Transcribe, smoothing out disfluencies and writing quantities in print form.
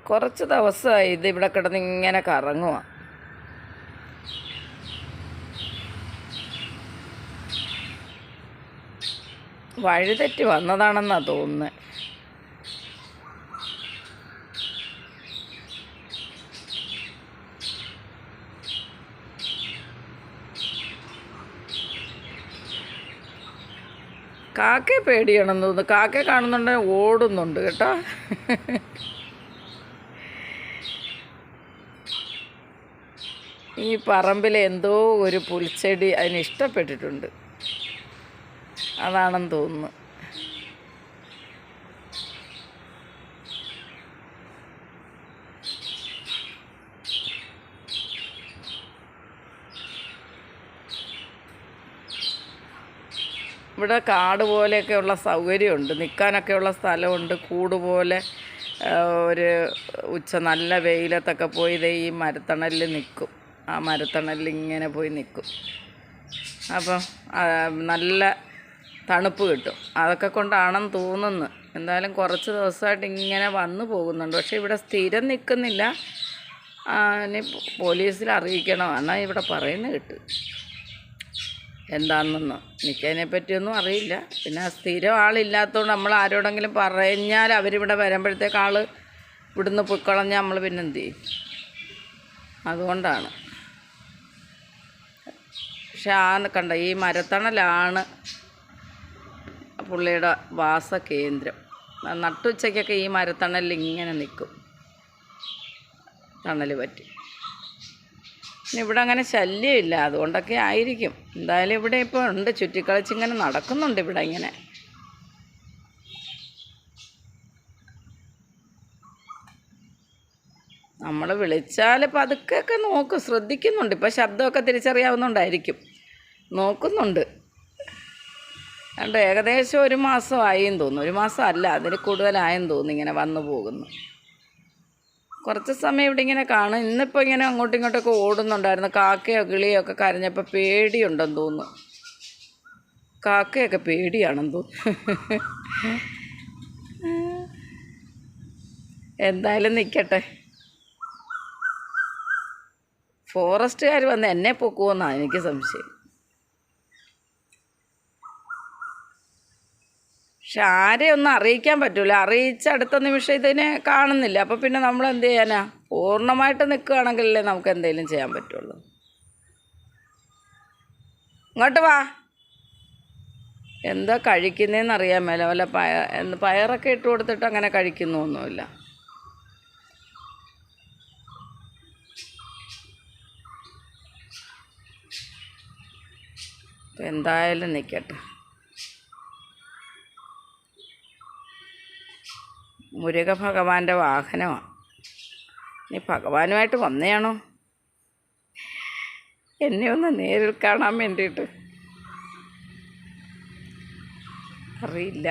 കുറച്ച് ദിവസമായി ഇത് ഇവിടെ കിടന്ന് ഇങ്ങനെ കറങ്ങുക. വഴിതെറ്റി വന്നതാണെന്നാണ് തോന്നുന്നത്. കാക്കയെ പേടിയാണെന്ന് തോന്നുന്നു. കാക്കയെ കാണുന്നുണ്ടെങ്കിൽ ഓടുന്നുണ്ട് കേട്ടോ. ഈ പറമ്പിൽ എന്തോ ഒരു പുൽച്ചെടി അതിന് ഇഷ്ടപ്പെട്ടിട്ടുണ്ട്, അതാണെന്ന് തോന്നുന്നു. ഇവിടെ കാട് പോലെയൊക്കെയുള്ള സൗകര്യമുണ്ട്, നിൽക്കാനൊക്കെയുള്ള സ്ഥലമുണ്ട്. കൂട് പോലെ ഒരു നല്ല വെയിലത്തൊക്കെ പോയി ഈ മരത്തണലിൽ നിൽക്കും. ആ മരത്തണലിൽ ഇങ്ങനെ പോയി നിൽക്കും. അപ്പം നല്ല തണുപ്പ് കിട്ടും. അതൊക്കെ കൊണ്ടാണെന്ന് തോന്നുന്നു. എന്തായാലും കുറച്ച് ദിവസമായിട്ട് ഇങ്ങനെ വന്നു പോകുന്നുണ്ട്. പക്ഷേ ഇവിടെ സ്ഥിരം നിൽക്കുന്നില്ല. ഇനി പോലീസിൽ അറിയിക്കണം എന്നാണ് ഇവിടെ പറയുന്നത് കേട്ട്. എന്താണെന്നൊന്നും എനിക്കതിനെ പറ്റിയൊന്നും അറിയില്ല. പിന്നെ സ്ഥിരം ആളില്ലാത്തതുകൊണ്ട് നമ്മൾ ആരോടെങ്കിലും പറഞ്ഞാൽ അവരിവിടെ വരുമ്പോഴത്തേക്ക് ആൾ ഇവിടുന്ന് പൊയ്ക്കളഞ്ഞാൽ നമ്മൾ പിന്നെ എന്ത് ചെയ്യും? അതുകൊണ്ടാണ്. പക്ഷെ കണ്ട ഈ മരത്തണലാണ് പുള്ളിയുടെ വാസകേന്ദ്രം. നട്ടുച്ചയ്ക്കൊക്കെ ഈ മരത്തണലിൽ ഇങ്ങനെ നിൽക്കും, തണൽ പറ്റി. ഇവിടെ അങ്ങനെ ശല്യമില്ല, അതുകൊണ്ടൊക്കെ ആയിരിക്കും. എന്തായാലും ഇവിടെ ഇപ്പോൾ ഉണ്ട്, ചുറ്റിക്കളിച്ചിങ്ങനെ നടക്കുന്നുണ്ട് ഇവിടെ ഇങ്ങനെ. നമ്മൾ വിളിച്ചാൽ പതുക്കെയൊക്കെ നോക്കും, ശ്രദ്ധിക്കുന്നുണ്ട്. ഇപ്പോൾ ശബ്ദമൊക്കെ തിരിച്ചറിയാവുന്നതുകൊണ്ടായിരിക്കും നോക്കുന്നുണ്ട്. അതുകൊണ്ട് ഏകദേശം 1 മാസമായെന്ന് തോന്നുന്നു. 1 മാസം അല്ല, അതിൽ കൂടുതലായെന്ന് തോന്നുന്നു ഇങ്ങനെ വന്നു പോകുന്നു. കുറച്ച് സമയം ഇവിടെ ഇങ്ങനെ കാണും. ഇന്നിപ്പോൾ ഇങ്ങനെ അങ്ങോട്ടും ഇങ്ങോട്ടൊക്കെ ഓടുന്നുണ്ടായിരുന്നു. കാക്കയോ കിളിയോ ഒക്കെ കരഞ്ഞപ്പോൾ പേടിയുണ്ടെന്ന് തോന്നുന്നു. കാക്കയൊക്കെ പേടിയാണെന്ന് തോന്നുന്നു. എന്തായാലും നിൽക്കട്ടെ. ഫോറസ്റ്റുകാർ വന്ന് എന്നെ പൊക്കുമെന്നാണ് എനിക്ക് സംശയം. പക്ഷെ ആരെയും ഒന്നും അറിയിക്കാൻ പറ്റില്ല. അറിയിച്ച അടുത്ത നിമിഷം ഇതിനെ കാണുന്നില്ല. അപ്പോൾ പിന്നെ നമ്മൾ എന്ത് ചെയ്യാനാ? പൂർണ്ണമായിട്ട് നിൽക്കുകയാണെങ്കിലല്ലേ നമുക്ക് എന്തെങ്കിലും ചെയ്യാൻ പറ്റുള്ളൂ. ഇങ്ങോട്ട് വാ. എന്താ കഴിക്കുന്നതെന്ന് അറിയാൻ മേല. വല്ല പയറൊക്കെ ഇട്ട് കൊടുത്തിട്ട് അങ്ങനെ കഴിക്കുന്നൊന്നുമില്ല. എന്തായാലും നിൽക്കട്ടെ. മുരുക ഭഗവാന്റെ വാഹനമാണ്. നീ ഭഗവാനുമായിട്ട് വന്നതാണോ എന്നെ ഒന്ന് നേരിൽ കാണാൻ വേണ്ടിയിട്ട്? അറിയില്ല.